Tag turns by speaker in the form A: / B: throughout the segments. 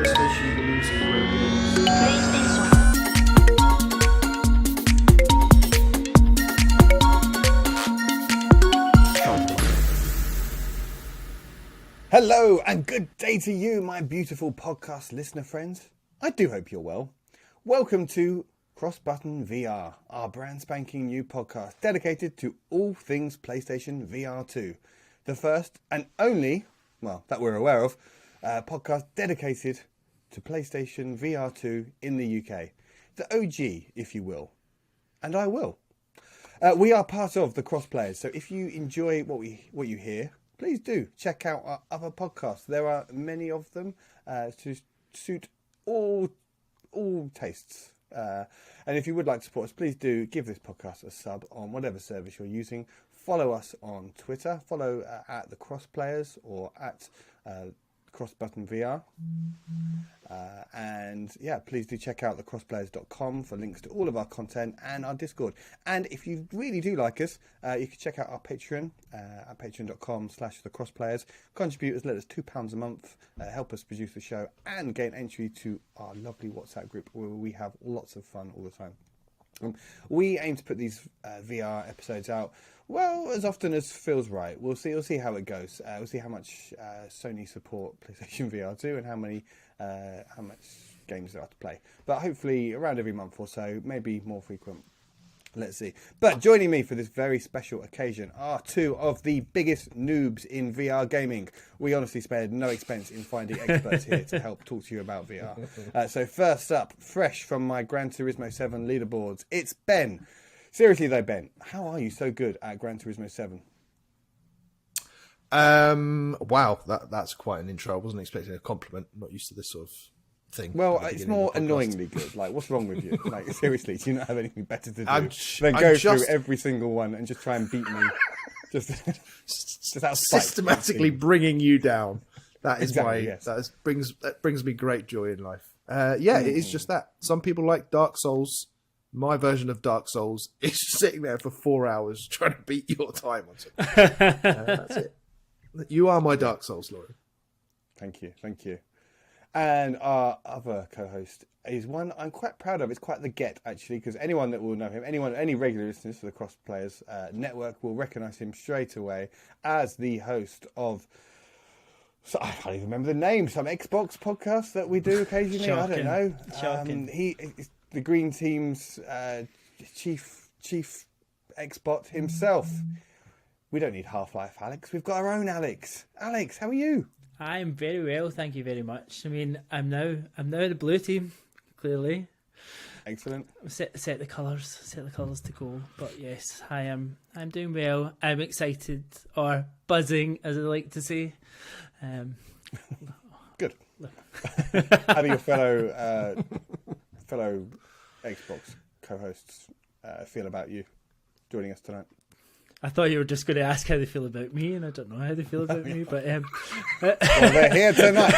A: PlayStation believes in great games.
B: Hello and good day to you, my beautiful podcast listener friends. I do hope you're well. Welcome to Cross Button VR, our brand spanking new podcast dedicated to all things PlayStation VR2. The first and only, well, that we're aware of, podcast dedicated to PlayStation VR2 in the UK. The OG, if you will. And I will. We are part of the Cross Players, so if you enjoy what you hear, please do check out our other podcasts. There are many of them to suit all tastes. And if you would like to support us, please do give this podcast a sub on whatever service you're using. Follow us on Twitter. Follow at the Cross Players or at crossbuttonvr. And yeah, please do check out thecrossplayers.com for links to all of our content and our Discord. And if you really do like us, you can check out our Patreon at patreon.com/thecrossplayers. Contribute as little as £2 a month. Help us produce the show and gain entry to our lovely WhatsApp group where we have lots of fun all the time. We aim to put these VR episodes out, well, as often as feels right. We'll see how it goes. We'll see how much Sony support PlayStation VR2 and how much games there are to play. But hopefully around every month or so, maybe more frequent. Let's see. But joining me for this very special occasion are two of the biggest noobs in VR gaming. We honestly spared no expense in finding experts here to help talk to you about VR. So first up, fresh from my Gran Turismo 7 leaderboards, it's Ben. Seriously though, Ben, how are you so good at Gran Turismo 7?
C: Wow, that's quite an intro. I wasn't expecting a compliment. I'm not used to this sort of thing.
B: Well, it's more annoyingly good. Like, what's wrong with you? Like, seriously, do you not have anything better to do than go through every single one and just try and beat me? just out
C: systematically bringing you down. That is
B: exactly,
C: why
B: yes.
C: that brings me great joy in life. It is just that. Some people like Dark Souls. My version of Dark Souls is just sitting there for 4 hours trying to beat your time on something. That's it. You are my Dark Souls, Lauren.
B: Thank you. And our other co-host is one I'm quite proud of. It's quite the get, actually, because anyone that will know him, any regular listeners to the Cross Players network will recognise him straight away as the host of, so I can't even remember the name, some Xbox podcast that we do occasionally.
D: Shocking.
B: I don't know. He is the Green Team's chief Xbot himself. We don't need Half-Life Alex. We've got our own Alex. Alex, how are you?
D: I'm very well, thank you very much. I mean, I'm now the blue team, clearly.
B: Excellent.
D: Set the colours to go. But yes, I'm doing well. I'm excited, or buzzing, as I like to say.
B: Good. How do your fellow Xbox co-hosts feel about you joining us tonight?
D: I thought you were just going to ask how they feel about me, and I don't know how they feel about me, but
B: well, they're here tonight.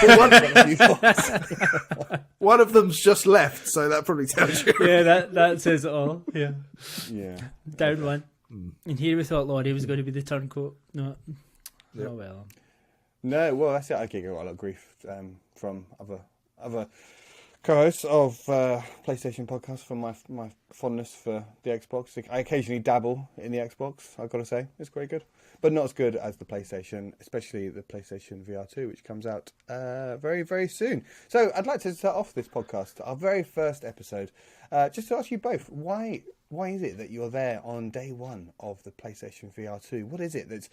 C: One of them's just left, so that probably tells you.
D: Yeah, that says it all. Yeah. Down one.
C: Mm.
D: And here we thought Laurie was going to be the turncoat. No. Yep. Oh well.
B: No, well that's it. I get a lot of grief from other co-hosts of PlayStation podcasts for my fondness for the Xbox. I occasionally dabble in the Xbox, I've got to say. It's very good. But not as good as the PlayStation, especially the PlayStation VR2, which comes out very, very soon. So I'd like to start off this podcast, our very first episode, just to ask you both, why is it that you're there on day one of the PlayStation VR2? What is it that's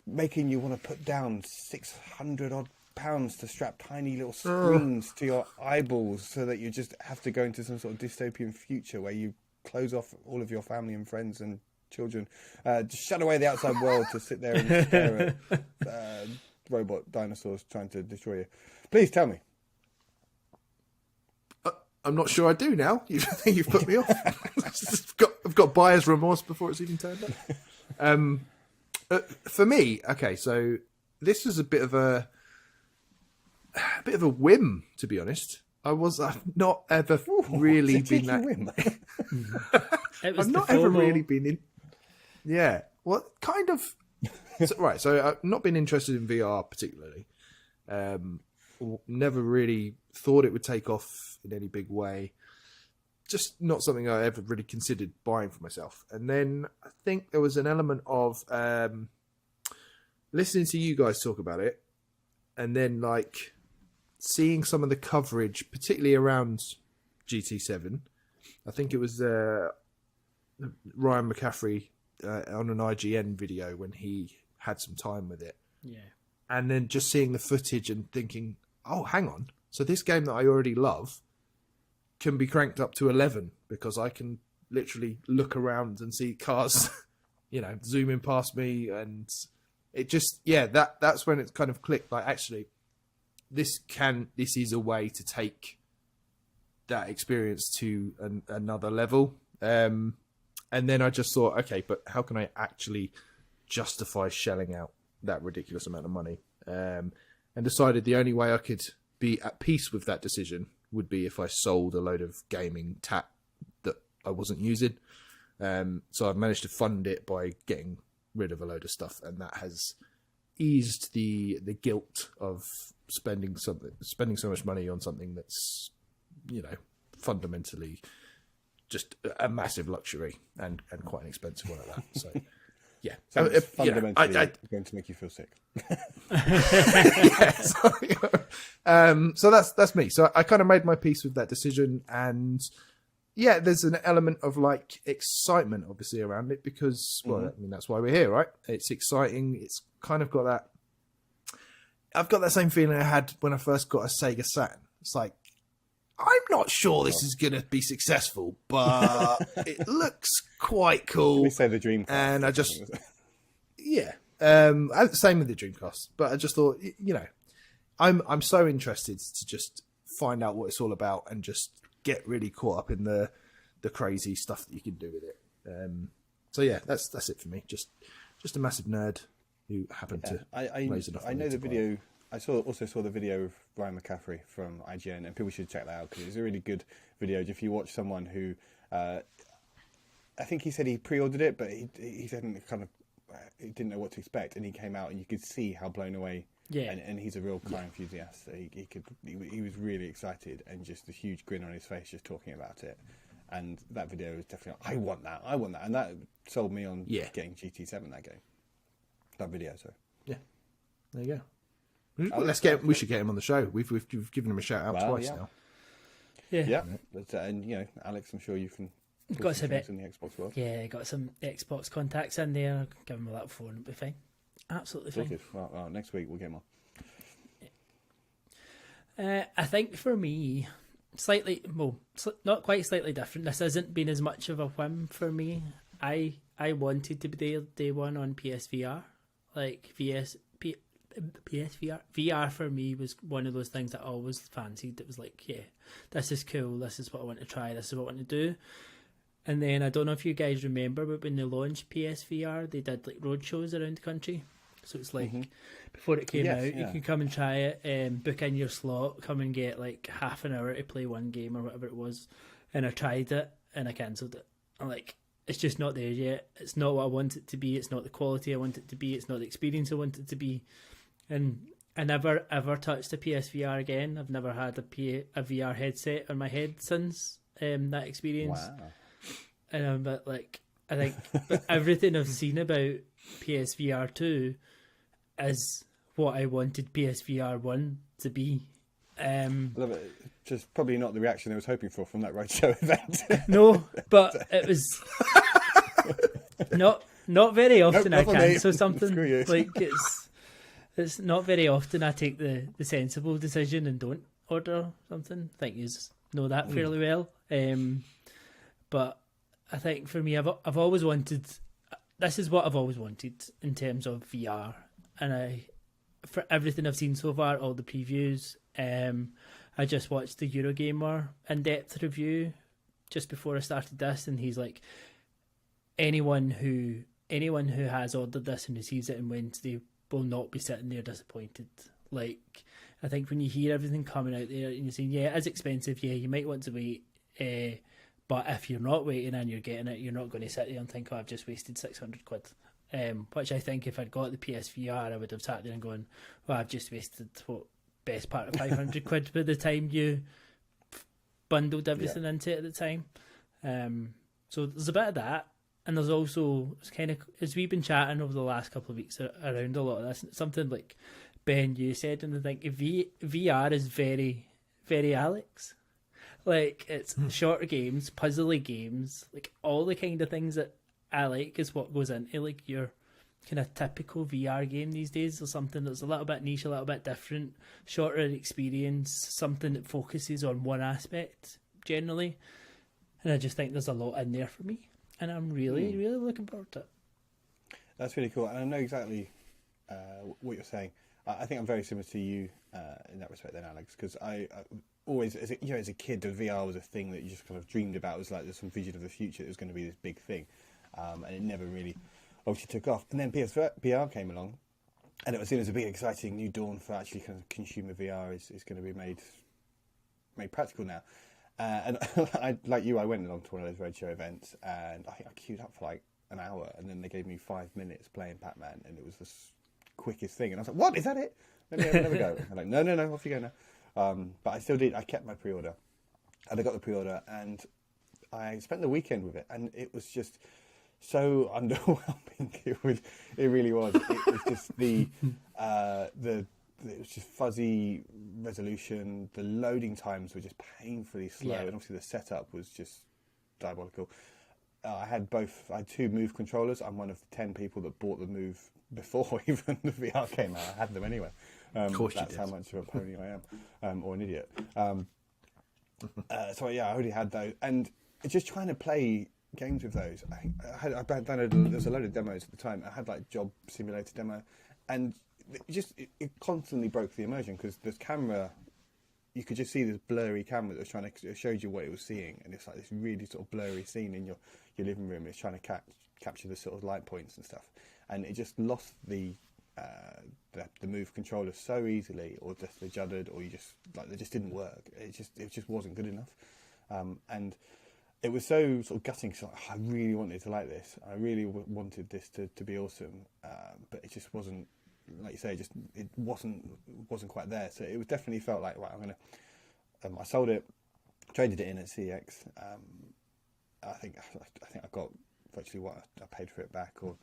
B: making you want to put down 600 odd pounds to strap tiny little screens to your eyeballs so that you just have to go into some sort of dystopian future where you close off all of your family and friends and children, just shut away the outside world to sit there and stare at robot dinosaurs trying to destroy you? Please tell me.
C: I'm not sure I do now. You think you've put me off? I've got buyer's remorse before it's even turned up. For me, okay, so this was a bit of a whim, to be honest. I've not ever really been that.
B: Whim.
C: I've not ever really been in. Yeah, well, kind of. So I've not been interested in VR particularly. never really thought it would take off in any big way. Just not something I ever really considered buying for myself. And then I think there was an element of listening to you guys talk about it, and then like seeing some of the coverage, particularly around GT7. I think it was Ryan McCaffrey on an IGN video when he had some time with it.
D: Yeah.
C: And then just seeing the footage and thinking, oh, hang on. So this game that I already love can be cranked up to 11 because I can literally look around and see cars, zooming past me. And it just, that's when it kind of clicked. Like, actually, this is a way to take that experience to another level. And then I just thought, okay, but how can I actually justify shelling out that ridiculous amount of money? And decided the only way I could be at peace with that decision would be if I sold a load of gaming tat that I wasn't using. So I've managed to fund it by getting rid of a load of stuff, and that has eased the guilt of spending so much money on something that's, fundamentally just a massive luxury and quite an expensive one at that. So yeah,
B: So it's fundamentally going to make you feel sick.
C: So that's me. So I kind of made my peace with that decision, and yeah, there's an element of like excitement obviously around it because, well, I mean, that's why we're here, right? It's exciting. It's kind of got that. I've got that same feeling I had when I first got a Sega Saturn. It's like, I'm not sure this is going to be successful, but it looks quite cool.
B: We say the Dreamcast.
C: And I just, same with the Dreamcast. But I just thought, I'm so interested to just find out what it's all about and just get really caught up in the crazy stuff that you can do with it. So yeah, that's it for me. Just a massive nerd who happened to raise enough money.
B: I know the
C: to buy
B: video. I also saw the video of Ryan McCaffrey from IGN, and people should check that out because it's a really good video. If you watch someone who, I think he said he pre-ordered it, but he didn't he didn't know what to expect, and he came out and you could see how blown away.
D: Yeah,
B: and he's a real car enthusiast. So he was really excited and just a huge grin on his face just talking about it. And that video was definitely, I want that, and that sold me on getting GT7 that video. So
C: yeah, there you go. We should get him on the show. We've given him a shout out twice now.
B: Yeah. But Alex, I'm sure you can.
D: Got some bit
B: in the Xbox world.
D: Yeah, got some Xbox contacts in there. Give him a little phone, it'll be fine. Absolutely fine.
B: Good. Well, next week we'll get him
D: on. I think for me, not quite slightly different. This hasn't been as much of a whim for me. I wanted to be day one on PSVR, like PSVR. VR for me was one of those things that I always fancied. It was like, yeah, this is cool. This is what I want to try. This is what I want to do. And then I don't know if you guys remember, but when they launched PSVR, they did like road shows around the country. So it's like before it came out, you can come and try it, book in your slot, come and get like half an hour to play one game or whatever it was. And I tried it and I cancelled it. I'm like, it's just not there yet. It's not what I want it to be. It's not the quality I want it to be. It's not the experience I want it to be. And I never ever touched a PSVR again. I've never had a VR headset on my head since that experience.
B: Wow.
D: And I'm like, I think everything I've seen about PSVR2 is what I wanted PSVR1 to be.
B: I love it. Just probably not the reaction I was hoping for from that roadshow event.
D: No, but it was not very often I cancel something. Like it's not very often I take the sensible decision and don't order something. I think you know that fairly well. But I think for me, I've always wanted. This is what I've always wanted in terms of VR, and for everything I've seen so far, all the previews. I just watched the Eurogamer in-depth review just before I started this, and he's like, anyone who has ordered this and receives it on Wednesday will not be sitting there disappointed. Like, I think when you hear everything coming out there and you're saying, yeah, it's expensive, yeah, you might want to wait, but if you're not waiting and you're getting it, you're not going to sit there and think, oh, I've just wasted £600. Which I think if I'd got the PSVR, I would have sat there and gone, well, I've just wasted best part of 500 quid by the time you bundled everything into it at the time. So there's a bit of that, and there's also, it's kind of, as we've been chatting over the last couple of weeks around a lot of this, something like Ben, you said, and I think VR is very, very Alex. Like, it's shorter games, puzzly games, like all the kind of things that I like is what goes into like your kind of typical VR game these days, or something that's a little bit niche, a little bit different, shorter experience, something that focuses on one aspect generally. And I just think there's a lot in there for me, and I'm really, really looking forward to it. That's
B: really cool, and I know exactly what you're saying. I think I'm very similar to you in that respect then, Alex, because I always, as a kid, the VR was a thing that you just kind of dreamed about. It was like there's some vision of the future. It was going to be this big thing, and it never really obviously took off. And then PSVR came along, and it was seen as a big, exciting new dawn for actually kind of consumer VR is going to be made practical now. And like you, I went along to one of those roadshow events, and I think I queued up for like an hour, and then they gave me 5 minutes playing Pac-Man, and it was the quickest thing. And I was like, "What, is that it? Let me have another go." I'm like, no, off you go now. But I still did. I kept my pre-order, and I got the pre-order, and I spent the weekend with it, and it was just so underwhelming. It really was. It was just it was just fuzzy resolution. The loading times were just painfully slow, and obviously the setup was just diabolical. I had 2 Move controllers. I'm one of the 10 people that bought the Move before even the VR came out. I had them anyway.
C: Of course
B: that's how much of a pony I am, or an idiot. So yeah, I already had those, and just trying to play games with those. I downloaded. There's a load of demos at the time. I had like Job Simulator demo, and it constantly broke the immersion because the camera, you could just see this blurry camera that was trying to show you what it was seeing, and it's like this really sort of blurry scene in your living room. It's trying to capture the sort of light points and stuff, and it just lost the Move controller so easily, or just they juddered, or they just didn't work. It just wasn't good enough, and it was so sort of gutting. So I really wanted to like this. I really wanted this to be awesome, but it just wasn't. Like you say, it wasn't quite there. So it definitely felt like, right, I'm gonna. I sold it, traded it in at CX. I think I got virtually what I paid for it back, or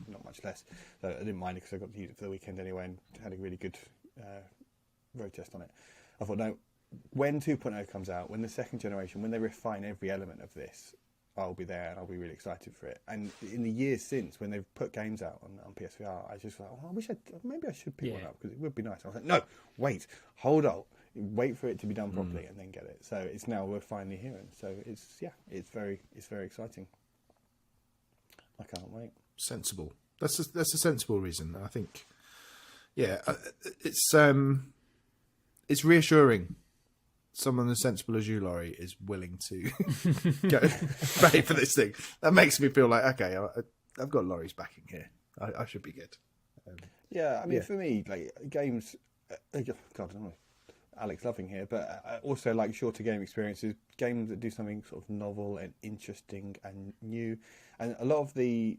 B: not much less. So I didn't mind it because I got to use it for the weekend anyway, and had a really good road test on it. I thought, no, when 2.0 comes out, when the second generation, when they refine every element of this, I'll be there and I'll be really excited for it. And in the years since, when they've put games out on PSVR, I just thought, maybe I should pick one up because it would be nice. I was like, no, wait, hold on, wait for it to be done properly and then get it. So it's now we're finally here, and so it's very exciting. I can't wait.
C: Sensible. That's a sensible reason. I think. Yeah, it's reassuring. Someone as sensible as you, Laurie, is willing to go pay for this thing. That makes me feel like, okay, I've got Laurie's backing here. I should be good.
B: For me, like games, God, I don't know, Alex loving here, but I also like shorter game experiences, games that do something sort of novel and interesting and new. And a lot of the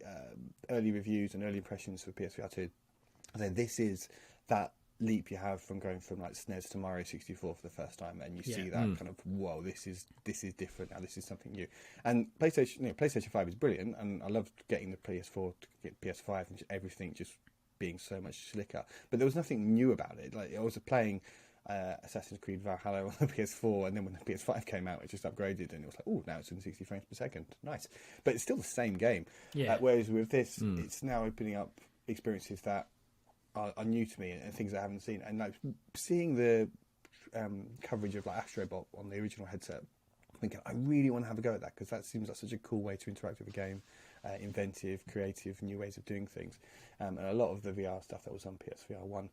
B: early reviews and early impressions for PSVR2, I say this is that leap you have from going from like SNES to Mario 64 for the first time, and you see that kind of, whoa, this is different now, this is something new. And PlayStation 5 is brilliant, and I loved getting the PS4 to get PS5 and everything just being so much slicker, but there was nothing new about it. Like I was playing Assassin's Creed Valhalla on the PS4, and then when the PS5 came out, it just upgraded, and it was like, oh, now it's in 60 frames per second, nice. But it's still the same game. Whereas with this, it's now opening up experiences that are new to me and things I haven't seen. And like seeing the coverage of like Astrobot on the original headset, thinking I really want to have a go at that, because that seems like such a cool way to interact with a game, inventive, creative, new ways of doing things. And a lot of the VR stuff that was on PSVR 1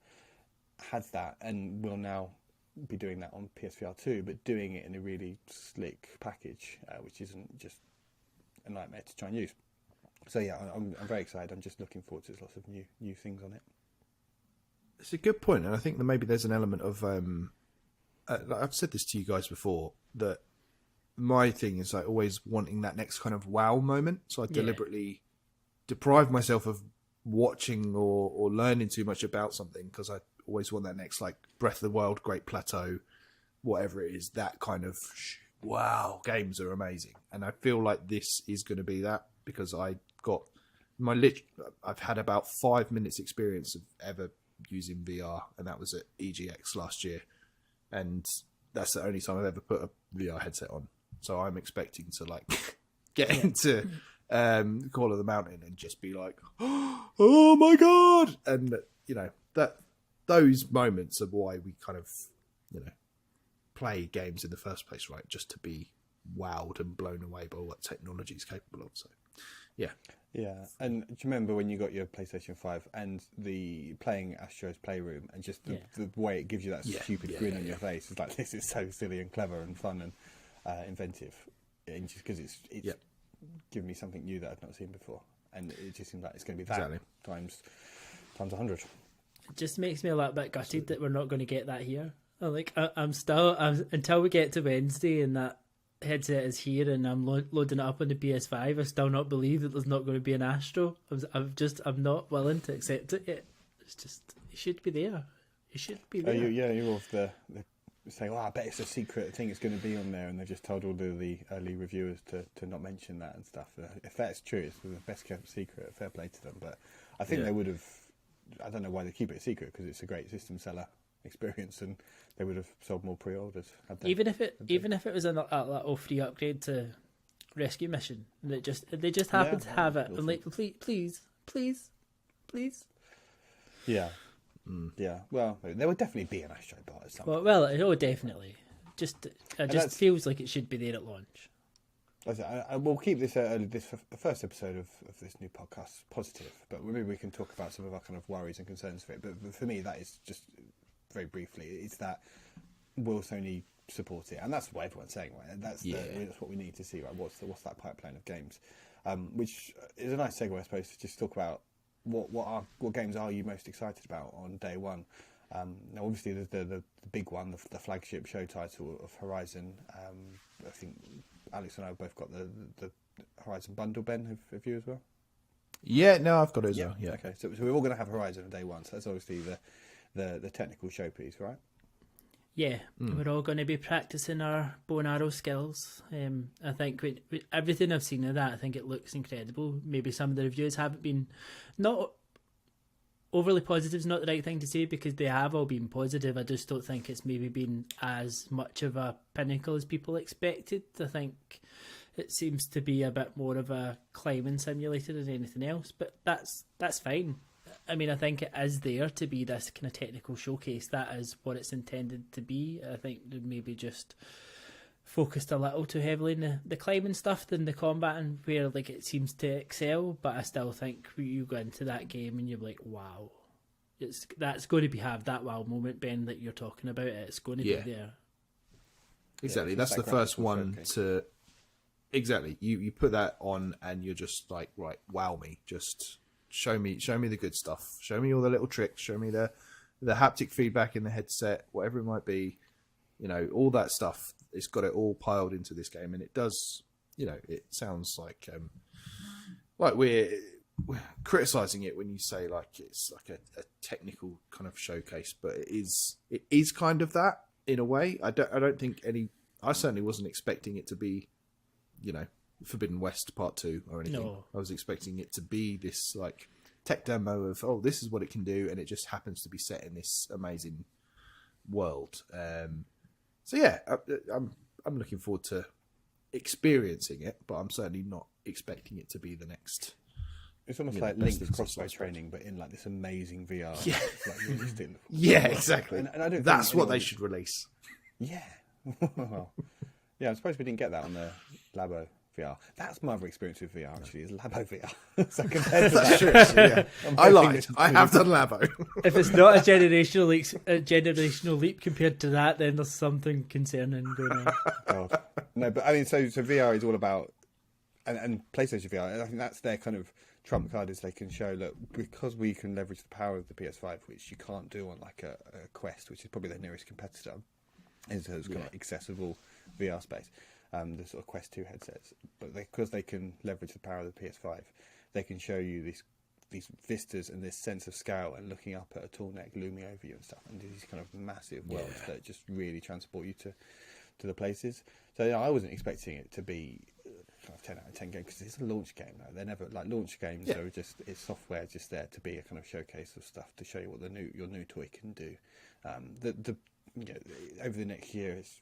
B: has that, and will now be doing that on PSVR 2, but doing it in a really slick package, which isn't just a nightmare to try and use. So yeah, I'm very excited. I'm just looking forward to lots of new things on it.
C: It's a good point, and I think that maybe there's an element of I've said this to you guys before, that my thing is like always wanting that next kind of wow moment, so I deliberately deprive myself of watching or learning too much about something, because I always want that next, like, Breath of the Wild, Great Plateau, whatever it is, that kind of wow, games are amazing. And I feel like this is going to be that, because I've had about 5 minutes experience of ever using VR, and that was at EGX last year, and that's the only time I've ever put a VR headset on. So I'm expecting to like get into Call of the Mountain and just be like, oh my god! And that those moments are why we kind of play games in the first place, right? Just to be wowed and blown away by what technology is capable of. So yeah. And do you
B: remember when you got your PlayStation 5 and the playing Astro's Playroom, and just the way it gives you that stupid grin on your face? It's like, this is so silly and clever and fun and inventive, and just because it's given me something new that I've not seen before, and it just seems like it's going to be that times 100. It
D: just makes me a little bit gutted that we're not going to get that here. I'm still until we get to Wednesday and that headset is here and I'm loading it up on the PS5. I still not believe that there's not going to be an Astro. I'm not willing to accept it yet. It's just, it should be there. It should be there.
B: You're of the saying, I bet it's a secret thing. It's going to be on there, and they've just told all the early reviewers to not mention that and stuff. If that's true, it's the best kept secret. Fair play to them, but I think they would have. I don't know why they keep it a secret, because it's a great system seller experience, and they would have sold more pre-orders.
D: Even if it was a little free upgrade to Rescue Mission, and they just happen to have it. I'm like, please.
B: Yeah. Yeah. Well, there would definitely be an Astro Bot at some point.
D: Well, definitely. It feels like it should be there at launch.
B: We'll keep this the first episode of this new podcast positive, but maybe we can talk about some of our kind of worries and concerns for it. But for me, that is just very briefly, it's that will Sony support it, and that's what everyone's saying, right? That's what we need to see, right? What's that pipeline of games, which is a nice segue, I suppose, to just talk about what games are you most excited about on day one. Now, obviously, there's the big one, the flagship show title of Horizon. I think Alex and I have both got the Horizon bundle. Ben, have you as well?
C: Yeah, no, I've got it as well. Yeah.
B: Okay, so we're all going to have Horizon on day one. So that's obviously the technical showpiece, right?
D: Yeah, we're all going to be practicing our bow and arrow skills. I think everything I've seen of that, I think it looks incredible. Maybe some of the reviews haven't been not overly positive. Is not the right thing to say, because they have all been positive. I just don't think it's maybe been as much of a pinnacle as people expected. I think it seems to be a bit more of a climbing simulator than anything else, but that's fine. I mean, I think it is there to be this kind of technical showcase. That is what it's intended to be. I think they maybe just focused a little too heavily in the climbing stuff than the combat, and where like it seems to excel. But I still think you go into that game and you're like, wow, that's going to have that wow moment, Ben, that you're talking about. It's going to be there.
C: Exactly. That's the first one to. Exactly. You put that on and you're just like, right, wow me. Just show me the good stuff. Show me all the little tricks. Show me the haptic feedback in the headset, whatever it might be. All that stuff. It's got it all piled into this game, and it does. It sounds like we're criticizing it when you say like it's like a technical kind of showcase, but it is kind of that in a way. I don't think I certainly wasn't expecting it to be, Forbidden West Part 2 or anything. No. I was expecting it to be this like tech demo of, this is what it can do, and it just happens to be set in this amazing world. So yeah, I'm looking forward to experiencing it, but I'm certainly not expecting it to be the next.
B: It's almost like linked crossbow training, but in like this amazing VR.
C: Yeah,
B: like realistic.
C: Yeah, exactly.
B: And I don't.
C: That's what they should release.
B: Yeah. Well, yeah, I'm surprised we didn't get that on the Labo VR. That's my other experience with VR, actually, is Labo VR. So compared to
C: that's true. Yeah. I lied. I have done Labo.
D: If it's not a generational leap compared to that, then there's something concerning going on.
B: God. No, but I mean, so VR is all about, and PlayStation VR, I think that's their kind of trump card, is they can show, look, because we can leverage the power of the PS5, which you can't do on like a Quest, which is probably their nearest competitor, is those kind of accessible VR space. The sort of Quest 2 headsets, but because they can leverage the power of the PS5, they can show you this these vistas and this sense of scale, and looking up at a tall neck looming over you and stuff, and these kind of massive worlds that just really transport you to the places. So I wasn't expecting it to be kind of 10 out of 10 game, because it's a launch game now. They're never like launch games.
C: Yeah.
B: So it's software just there to be a kind of showcase of stuff to show you what your new toy can do. Over the next year, it's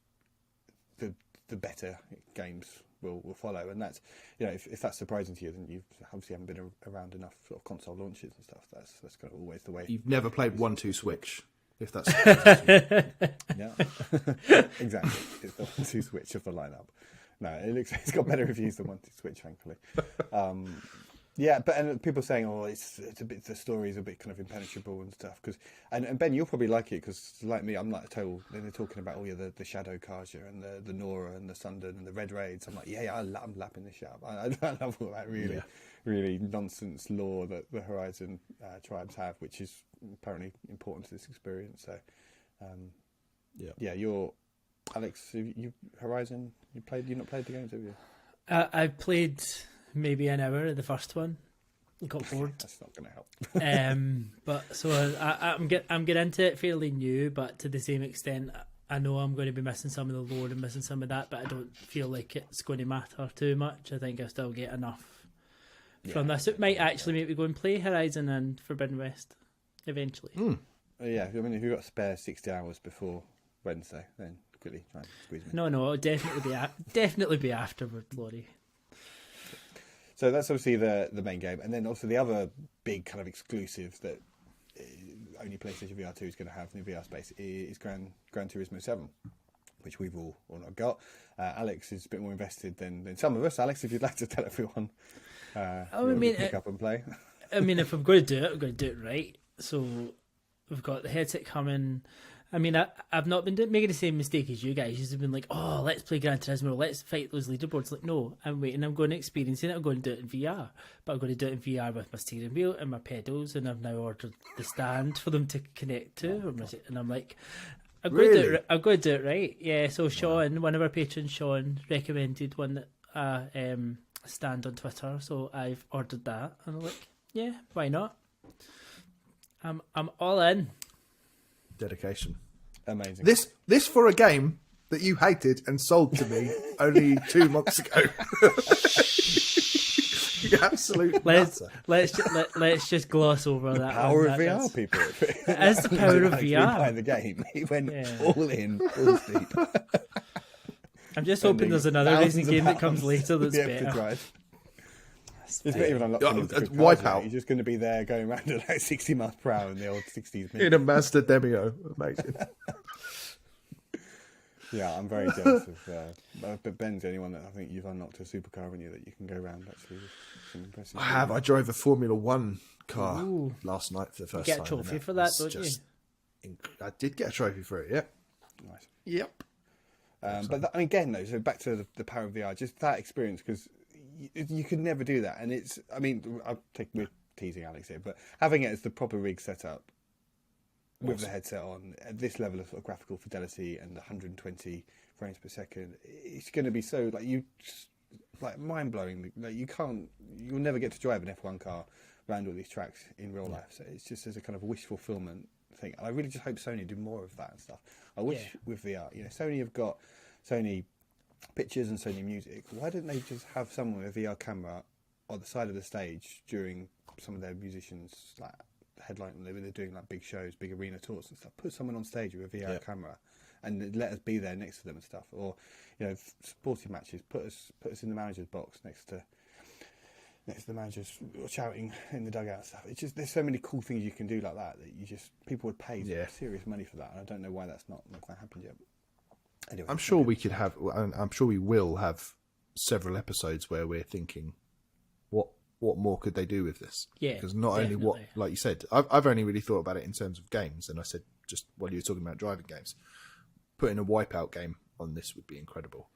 B: the better games will follow, and that's if that's surprising to you, then you obviously haven't been around enough sort of console launches and stuff. That's kind of always the way.
C: You've never played 1-2 Switch, if that's
B: yeah, exactly. It's the 1-2 Switch of the lineup. No, it's got better reviews than 1-2 Switch, thankfully. Yeah, and people are saying, "Oh, it's a bit. The story's a bit kind of impenetrable and stuff." And Ben, you'll probably like it, because like me, I'm like a total. Then they're talking about the Shadow Kaja and the Nora and the Sundan and the Red Raids. I'm like, I'm lapping this shit up. I love all that really nonsense lore that the Horizon tribes have, which is apparently important to this experience. So, you're Alex. You Horizon? You've not played the games, have you?
D: I played maybe an hour of the first one. Got bored.
B: That's not going to help.
D: But so I'm getting into it fairly new, but to the same extent, I know I'm going to be missing some of the lore and missing some of that, but I don't feel like it's going to matter too much. I think I'll still get enough from this. It might actually make me go and play Horizon and Forbidden West eventually.
B: Yeah, I mean, if you've got spare 60 hours before Wednesday, then quickly try and squeeze me.
D: No, it'll definitely be afterward, Laurie.
B: So that's obviously the main game, and then also the other big kind of exclusive that only PlayStation VR2 is going to have in the VR space is Gran Turismo 7, which we've all not got. Alex is a bit more invested than some of us. Alex, if you'd like to tell everyone, pick up and play.
D: I mean, if I'm going to do it, I'm going to do it right. So we've got the headset coming. I mean, I've not been making the same mistake as you guys. You've been like, oh, let's play Gran Turismo, let's fight those leaderboards. Like, no, I'm waiting. I'm going to experience it. I'm going to do it in VR. But I'm going to do it in VR with my steering wheel and my pedals, and I've now ordered the stand for them to connect to. And I'm like, I'm going to do it right. Yeah, so Sean, one of our patrons, Sean, recommended one stand on Twitter. So I've ordered that. And I'm like, yeah, why not? I'm all in.
C: Dedication.
B: Amazing.
C: This for a game that you hated and sold to me only 2 months ago. You absolute nutter.
D: Let's just gloss over that.
B: Power of VR, people.
D: It is the power of VR.
B: Playing the game, he went all in, all deep.
D: I'm just hoping there's another racing game that comes later that's better.
B: It's not even unlocked.
C: Wipeout.
B: He's just going to be there going around at like 60 miles per hour in the old 60s.
C: In a Mazda Demio. Amazing.
B: Yeah, I'm very jealous of. But Ben's the only one that I think you've unlocked a supercar, haven't you, that you can go around actually with some impressive.
C: I have. I drove a Formula One car last night for the first time.
D: Get a trophy for that, don't you?
C: I did get a trophy for it, yeah.
B: Nice.
C: Yep.
B: But again, though, so back to the power of VR, just that experience, because you could never do that. And it's, I mean, we're teasing Alex here, but having it as the proper rig setup with the headset on, at this level of, sort of graphical fidelity and 120 frames per second, it's going to be so mind blowing. Like you'll never get to drive an F1 car around all these tracks in real life. So it's just as a kind of wish fulfillment thing. And I really just hope Sony do more of that and stuff. I wish with VR, Sony have got Sony Pictures and Sony Music. Why didn't they just have someone with a VR camera on the side of the stage during some of their musicians, like headline, when they're doing like big shows, big arena tours and stuff? Put someone on stage with a VR camera and let us be there next to them and stuff. Or sporting matches, put us in the manager's box next to the managers shouting in the dugout and stuff. It's just, there's so many cool things you can do like that people would pay serious money for that, and I don't know why that's not happened yet. Anyway,
C: I'm sure we could have, and I'm sure we will have several episodes where we're thinking, what more could they do with this?
D: Yeah,
C: because not
D: definitely.
C: only what, like you said, I've only really thought about it in terms of games, and I said just while you were talking about driving games, putting a Wipeout game on this would be incredible,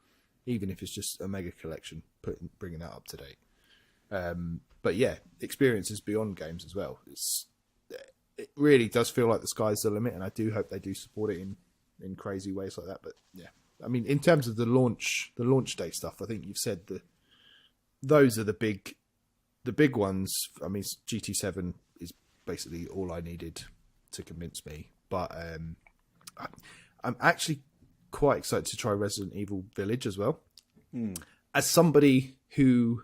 C: even if it's just a mega collection, bringing that up to date. But yeah, experiences beyond games as well. It really does feel like the sky's the limit, and I do hope they do support it in crazy ways like that. But yeah, I mean, in terms of the launch day stuff, I think you've said that those are the big the big ones, I mean, GT7 is basically all I needed to convince me. But I'm actually quite excited to try Resident Evil Village as well. As somebody who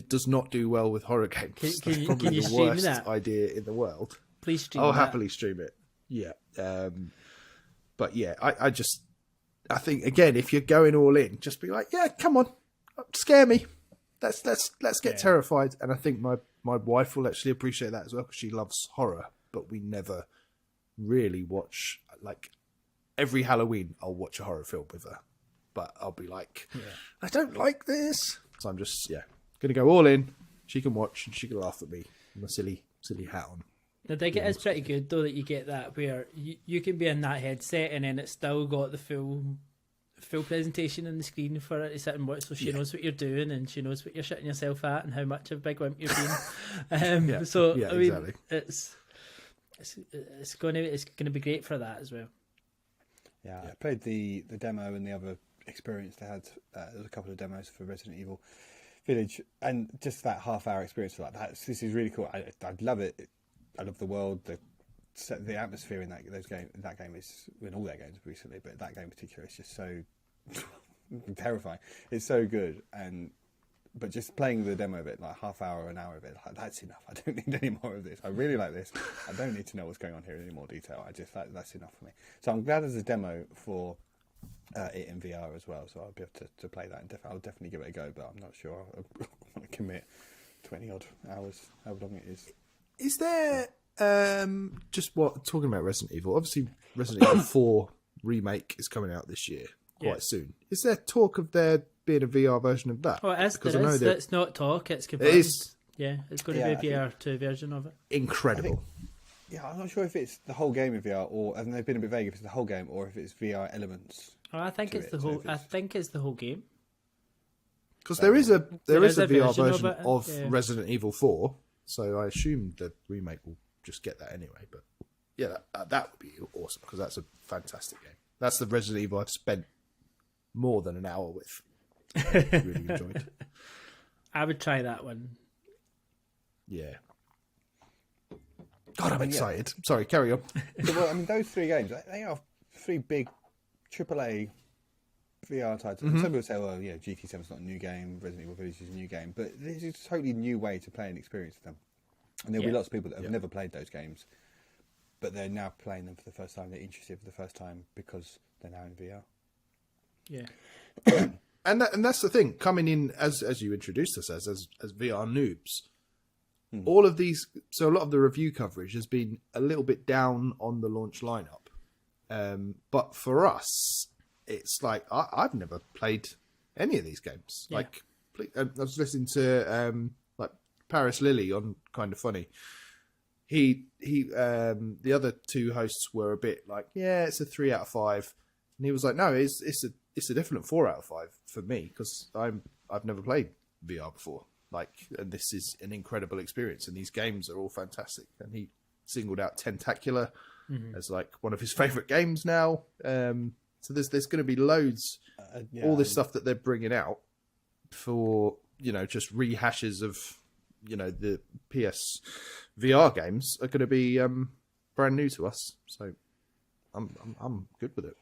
C: does not do well with horror games, that's probably the worst idea in the world.
D: Please stream
C: I'll
D: that.
C: happily stream it. Yeah. But yeah, I think, again, if you're going all in, just be like, yeah, come on, scare me. Let's get terrified. And I think my wife will actually appreciate that as well, because she loves horror, but we never really watch, like, every Halloween I'll watch a horror film with her, but I'll be like, I don't like this. So I'm just, going to go all in. She can watch and she can laugh at me with my silly hat on.
D: I think it is pretty good, though, that you get that where you can be in that headset and then it's still got the full presentation on the screen for her to sit and watch, so she knows what you're doing and she knows what you're shitting yourself at and how much of a big wimp you're being. I mean,
C: exactly.
D: it's going to be great for that as well.
B: Yeah, I played the demo and the other experience they had. There was a couple of demos for Resident Evil Village, and just that half-hour experience like that. This is really cool. I love it. I love the world. The atmosphere in that game is in all their games recently, but that game in particular is just so terrifying. It's so good, but just playing the demo of it, like half hour or an hour of it, like, that's enough. I don't need any more of this. I really like this. I don't need to know what's going on here in any more detail. That's enough for me. So I'm glad there's a demo for it in VR as well, so I'll be able to play that. And I'll definitely give it a go, but I'm not sure I want to commit 20 odd hours, however long it is.
C: Is there talking about Resident Evil? Obviously, Resident Evil 4 remake is coming out this year, quite soon. Is there talk of there being a VR version of that?
D: Oh, it is. Because I know it's not talk; it's confirmed.
C: It is.
D: Yeah, it's going to be a VR2 version of it.
C: Incredible.
B: I'm not sure if it's the whole game in VR, or and they've been a bit vague if it's the whole game or if it's VR elements.
D: Oh, I think it's the whole. I think it's the whole game.
C: Because there is a VR version of
D: it.
C: Resident Evil 4. So I assume the remake will just get that anyway. But yeah, that would be awesome, because that's a fantastic game. That's the Resident Evil I've spent more than an hour with. I really enjoyed.
D: I would try that one.
C: Yeah. God, I'm excited. Sorry, carry on.
B: Well, I mean, those three games, they are three big AAA VR titles. Some people say, well, GT7's not a new game, Resident Evil Village is a new game, but this is a totally new way to play and experience them. And there'll be lots of people that have never played those games, but they're now playing them for the first time. They're interested for the first time because they're now in VR.
D: Yeah.
C: And that's the thing, coming in as you introduced us as VR noobs. All of these, so a lot of the review coverage has been a little bit down on the launch lineup. But for us, it's like, I've never played any of these games.
D: Yeah.
C: Like, I was listening to like Paris Lilly on Kind of Funny. He the other two hosts were a bit like, yeah, it's a 3 out of 5, and he was like, no, it's a definite 4 out of 5 for me, because I've never played VR before. Like, and this is an incredible experience, and these games are all fantastic. And he singled out Tentacular as like one of his favourite games now. So there's going to be loads, all this stuff that they're bringing out for, just rehashes of, the PS VR games are going to be brand new to us. So I'm good with it.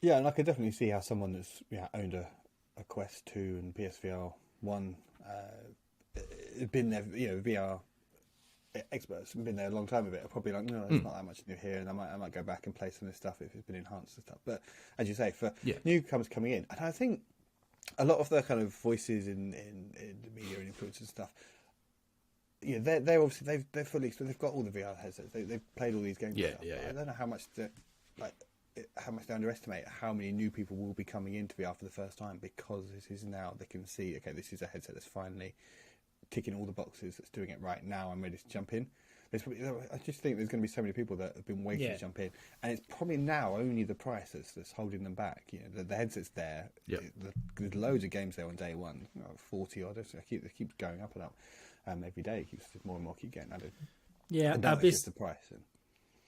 B: Yeah, and I could definitely see how someone that's owned a Quest 2 and PSVR 1, been there, VR experts, been there a long time with it, are probably like, no, there's not that much new here, and I might go back and play some of this stuff if it's been enhanced and stuff. But as you say, for newcomers coming in, and I think a lot of the kind of voices in the media and influencers and stuff, they're obviously they're fully experienced. They've got all the VR headsets. They've played all these games. I don't know how much they underestimate how many new people will be coming into VR for the first time, because this is now, they can see, okay, this is a headset that's finally ticking all the boxes, that's doing it right now, I'm ready to jump in. I just think there's going to be so many people that have been waiting to jump in, and it's probably now only the price that's holding them back. The headset's there. There's loads of games there on day one, 40 odd. It keeps going up and up every day. It keeps more and more keep getting added.
D: Yeah,
B: and that's just the price.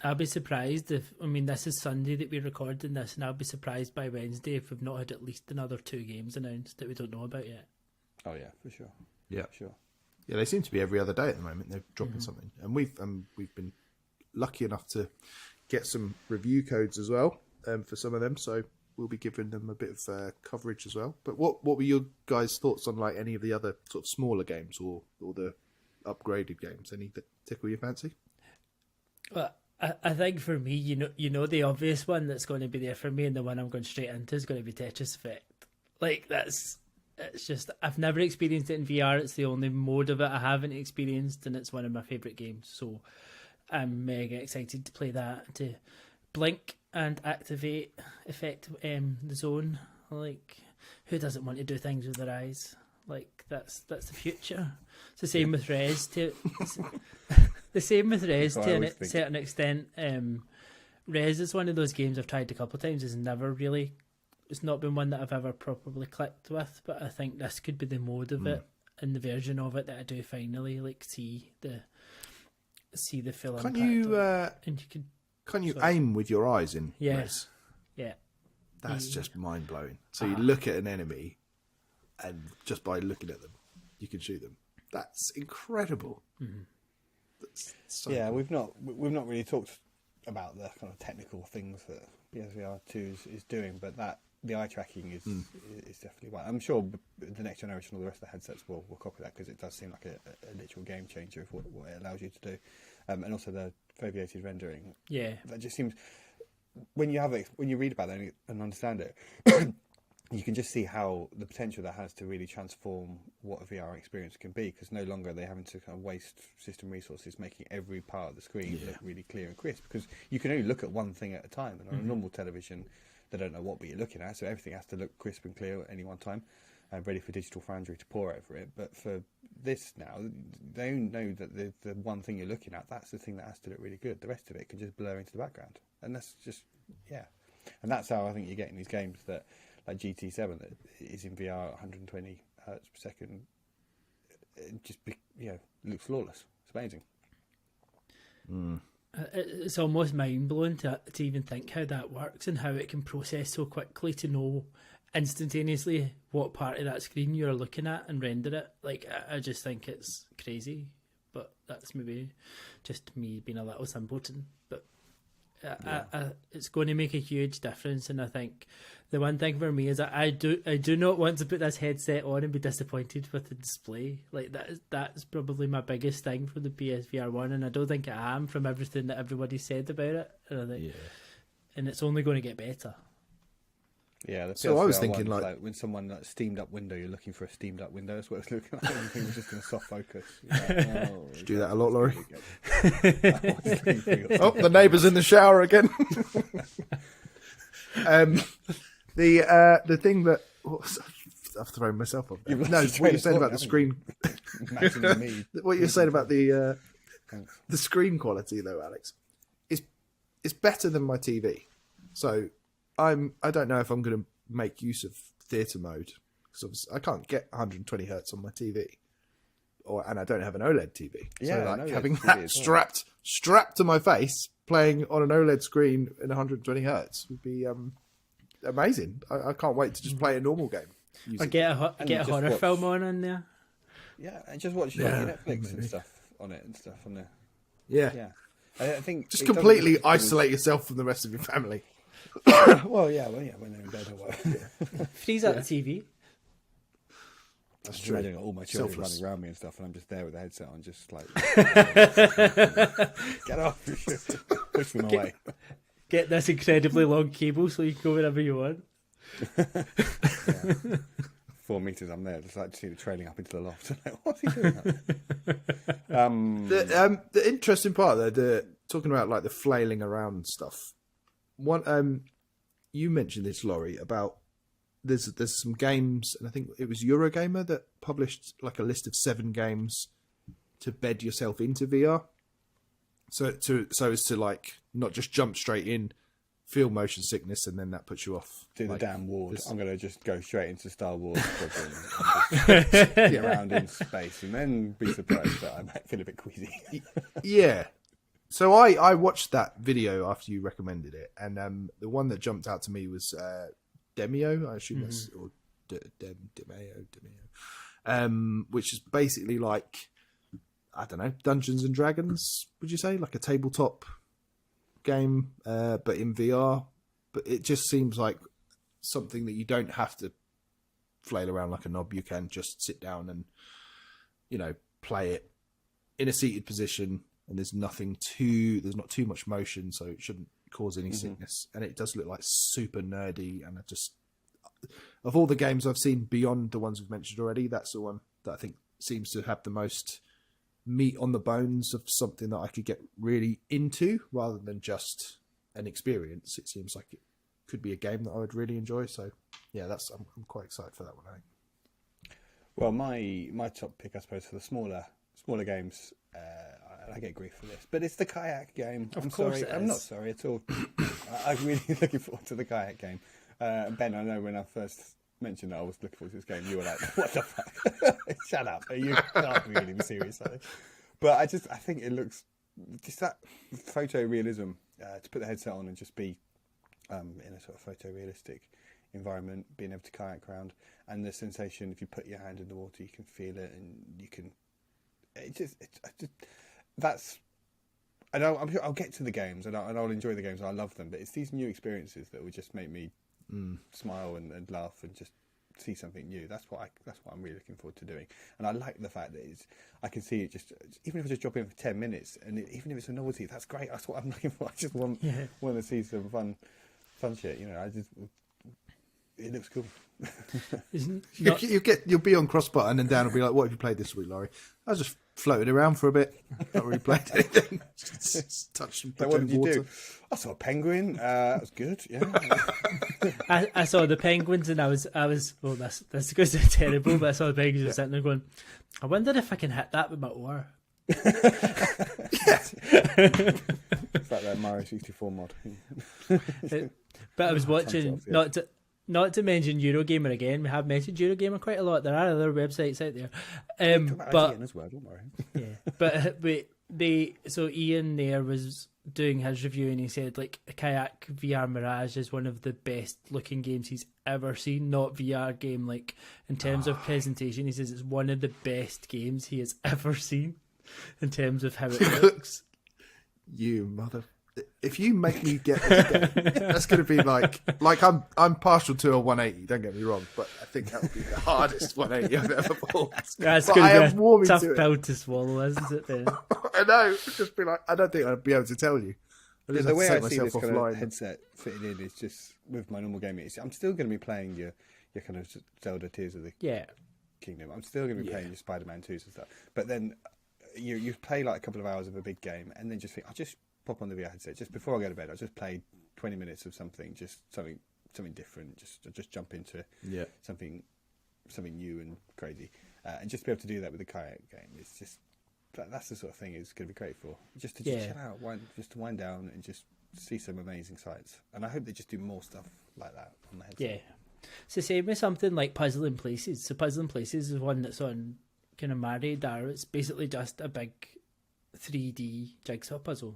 D: I'll be surprised if, this is Sunday that we're recording this, and I'll be surprised by Wednesday if we've not had at least another 2 games announced that we don't know about yet.
B: Oh yeah, for sure.
C: Yeah,
B: sure.
C: Yeah, they seem to be every other day at the moment. They're dropping something, and we've been lucky enough to get some review codes as well for some of them. So we'll be giving them a bit of coverage as well. But what were your guys' thoughts on like any of the other sort of smaller games or the upgraded games? Any that tickle your fancy?
D: Well, I think for me, you know the obvious one that's going to be there for me, and the one I'm going straight into is going to be Tetris Effect. Like it's just I've never experienced it in VR. It's the only mode of it I haven't experienced, and it's one of my favourite games. So I'm mega excited to play that, to blink and activate Effect the zone. Like, who doesn't want to do things with their eyes? Like that's the future. It's the same with Res to the same with Res to a certain extent. Res is one of those games I've tried a couple of times. It's not been one that I've ever properly clicked with, but I think this could be the mode of it and the version of it that I do finally like see the full impact. Can you aim with your eyes in Res? Yeah.
C: That's just mind blowing. So you look at an enemy, and just by looking at them, you can shoot them. That's incredible.
D: Mm-hmm.
C: That's so
B: cool. We've not really talked about the kind of technical things that PSVR2 is doing, but the eye tracking is definitely one. I'm sure the next generation or the rest of the headsets will copy that, because it does seem like a literal game changer of what it allows you to do, and also the foveated rendering.
D: Yeah,
B: that just seems, when you read about it and understand it, you can just see how the potential that has to really transform what a VR experience can be, because no longer are they having to kind of waste system resources making every part of the screen look really clear and crisp, because you can only look at one thing at a time, and on a normal television they don't know what you're looking at, so everything has to look crisp and clear at any one time and ready for Digital Foundry to pour over it. But for this now, they know that the one thing you're looking at, that's the thing that has to look really good. The rest of it can just blur into the background, and that's just and that's how I think you're getting these games that, like GT7, that is in VR 120 hertz per second. It just looks flawless. It's amazing.
D: It's almost mind blowing to even think how that works and how it can process so quickly to know instantaneously what part of that screen you're looking at and render it. Like, I just think it's crazy, but that's maybe just me being a little simpleton. But it's going to make a huge difference, and I think the one thing for me is that I do not want to put this headset on and be disappointed with the display. Like, that's probably my biggest thing for the PSVR1, and I don't think I am, from everything that everybody said about it. And I think, and it's only going to get better.
B: Yeah,
C: so I was thinking
B: like when someone steamed up window, you're looking for a steamed up window. That's what it's looking like. Everything was just in a soft focus.
C: Did you do that a lot, Laurie?
B: Oh,
C: the neighbour's in the shower again. The thing that I've thrown myself off. No, what you're saying about the screen. What you're saying about the screen quality, though, Alex, is better than my TV. So I don't know if I'm going to make use of theatre mode, because I can't get 120 hertz on my TV, and I don't have an OLED TV.
B: Yeah,
C: so having that strapped to my face, playing on an OLED screen in 120 hertz would be amazing. I can't wait to just play a normal game.
D: Or get a horror film on there.
B: Yeah, and just watch Netflix and stuff on it and stuff on there.
C: Yeah.
B: I think
C: just completely isolate yourself from the rest of your family.
B: Well, when they're in bed or whatever.
D: Freeze out the TV.
B: That's true. I all my children running around me and stuff, and I'm just there with the headset on, just like, get off, push them away.
D: Get this incredibly long cable so you can go wherever you want.
B: 4 meters, I'm there, just like to see the trailing up into the loft. Like, what's he doing?
C: The interesting part there, talking about like the flailing around stuff. You mentioned this, Laurie, about there's some games, and I think it was Eurogamer that published like a list of 7 games to bed yourself into VR. So as to like not just jump straight in, feel motion sickness, and then that puts you off.
B: Do
C: like,
B: the damn ward. I'm going to just go straight into Star Wars and just get around in space, and then be surprised that I might feel a bit queasy.
C: Yeah. So I watched that video after you recommended it, and the one that jumped out to me was Demio, I assume that's, or Demio, which is basically like I don't know, Dungeons and Dragons, would you say? Like a tabletop game, but in VR. But it just seems like something that you don't have to flail around like a knob. You can just sit down and, play it in a seated position, and there's not too much motion, so it shouldn't cause any sickness. And it does look like super nerdy, and of all the games I've seen beyond the ones we've mentioned already, that's the one that I think seems to have the most meat on the bones of something that I could get really into rather than just an experience. It seems like it could be a game that I would really enjoy. So yeah, I'm quite excited for that one, I think.
B: Well, my top pick, I suppose, for the smaller games, I get grief for this, but it's the kayak game. I'm not sorry at all. I'm really looking forward to the kayak game. Ben, I know when I first mentioned that I was looking forward to this game, you were like, what the fuck? Shut up. You can't really be serious, are they? But I think it looks, just that photorealism, to put the headset on and just be in a sort of photorealistic environment, being able to kayak around, and the sensation, if you put your hand in the water, you can feel it, and you can, I'm sure I'll get to the games, and I'll enjoy the games, and I love them, but it's these new experiences that will just make me smile and laugh and just see something new. That's what I'm really looking forward to doing. And I like the fact that I can see it just, even if I just drop in for 10 minutes, and even if it's a novelty, that's great. That's what I'm looking for. I just want to see some fun shit. It looks cool.
C: You'll be on Crossbutton, and Dan will be like, "What have you played this week, Laurie?" I just floated around for a bit. Not really played anything. Just touched some
B: what did you
C: water.
B: do? I saw a penguin. That was good. Yeah.
D: I saw the penguins, and I was well. That's because they're terrible. But I saw the penguins just sitting there going, "I wonder if I can hit that with my oar."
B: It's like that Mario 64 mod.
D: But I was watching, not to mention Eurogamer again. We have mentioned Eurogamer quite a lot. There are other websites out there, but
B: as well, don't worry.
D: Yeah, but so Ian there was doing his review, and he said like Kayak VR Mirage is one of the best looking games he's ever seen. Not VR game, like in terms of presentation, he says it's one of the best games he has ever seen in terms of how it looks.
C: You mother. If you make me get this game, that's going to be like I'm partial to a 180. Don't get me wrong, but I think that would be the hardest 180 I've ever pulled.
D: That's going to be a tough pill to swallow, isn't it? Then
C: I know. It'd just be like, I don't think I'd be able to tell you.
B: The way I see this kind of headset fitting in is just with my normal gaming. I'm still going to be playing your kind of Zelda Tears of the Kingdom. I'm still going to be playing your Spider-Man 2s and stuff. But then you play like a couple of hours of a big game, and then just think, I'll just pop on the VR headset just before I go to bed. I'll just play 20 minutes of something, just something different. Just jump into something new and crazy, and just be able to do that with the kayak game. It's just that's the sort of thing it's going to be great for. Just to chill out, just to wind down and just see some amazing sights. And I hope they just do more stuff like that on the headset.
D: Yeah, it's the same with something like Puzzling Places. So Puzzling Places is one that's on kind of my radar. It's basically just a big 3D jigsaw puzzle.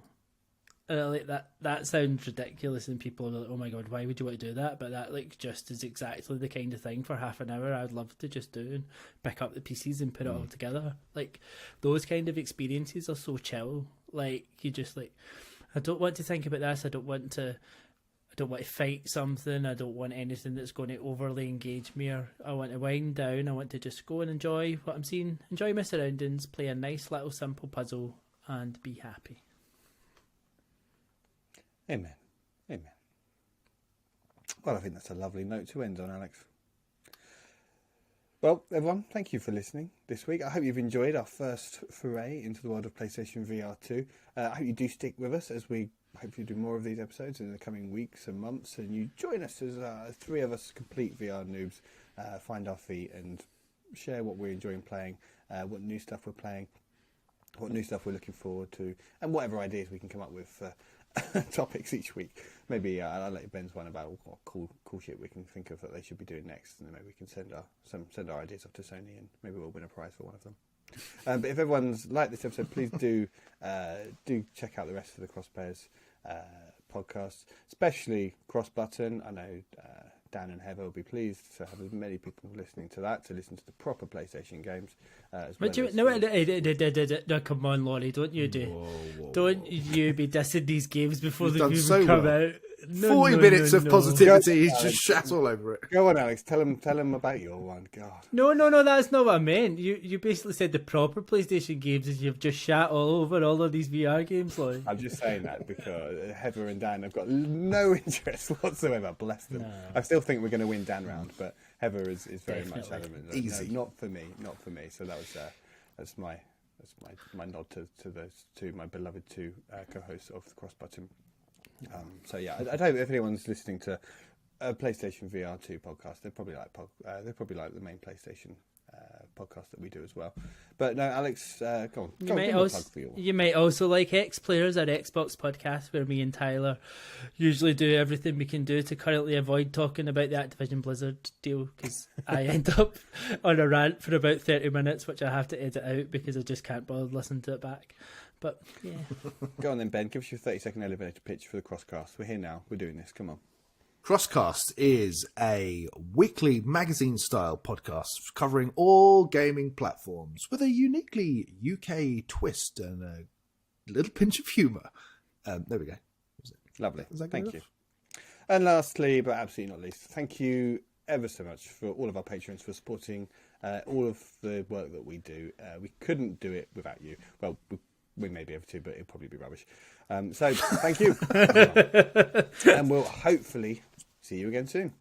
D: Like that sounds ridiculous, and people are like, "Oh my god, why would you want to do that?" But that like just is exactly the kind of thing for half an hour I'd love to just do and pick up the pieces and put it all together. Like those kind of experiences are so chill. Like you just like, I don't want to think about this. I don't want to fight something. I don't want anything that's going to overly engage me. Or I want to wind down. I want to just go and enjoy what I'm seeing, enjoy my surroundings, play a nice little simple puzzle, and be happy.
B: Amen. Well, I think that's a lovely note to end on, Alex. Well, everyone, thank you for listening this week. I hope you've enjoyed our first foray into the world of PlayStation VR2. I hope you do stick with us as we hopefully do more of these episodes in the coming weeks and months, and you join us as three of us complete VR noobs, find our feet and share what we're enjoying playing, what new stuff we're playing, what new stuff we're looking forward to, and whatever ideas we can come up with for topics each week. Maybe I'll let Ben's one about what cool shit we can think of that they should be doing next, and then maybe we can send our ideas off to Sony, and maybe we'll win a prize for one of them. But if everyone's liked this episode, please do check out the rest of the Crossplayers podcasts, especially Cross Button. I know Dan and Heather will be pleased to have as many people listening to that, to listen to the proper PlayStation games. As well as,
D: no, come on, Laurie, don't you don't you be dissing these games before
C: You've
D: they've
C: done
D: even
C: so
D: come
C: well.
D: out.
C: 40 minutes of positivity, he's just shat all over it.
B: Go on, Alex. Tell him about your one. God.
D: No, that's not what I meant. You basically said the proper PlayStation games is you've just shat all over all of these VR games, Laurie.
B: I'm just saying that because Heather and Dan have got no interest whatsoever. Bless them. No. I still think we're going to win Dan round, but Heather is very much adamant.
C: Easy.
B: No, not for me. So that's my nod to those two, my beloved two co-hosts of the Cross Button. So yeah, I don't know if anyone's listening to a PlayStation VR2 podcast. They probably like the main PlayStation podcast that we do as well. But no, Alex, go on.
D: You might also like X Players, our Xbox podcast, where me and Tyler usually do everything we can do to currently avoid talking about the Activision Blizzard deal, because I end up on a rant for about 30 minutes, which I have to edit out because I just can't bother listening to it back. But yeah.
B: Go on then, Ben. Give us your 30-second elevator pitch for the Crosscast. We're here now. We're doing this. Come on.
C: Crosscast is a weekly magazine-style podcast covering all gaming platforms with a uniquely UK twist and a little pinch of humour. There we go.
B: Lovely. Thank you.
C: Enough?
B: And lastly, but absolutely not least, thank you ever so much for all of our patrons for supporting all of the work that we do. We couldn't do it without you. Well, we may be able to, but it'll probably be rubbish. So thank you. And we'll hopefully see you again soon.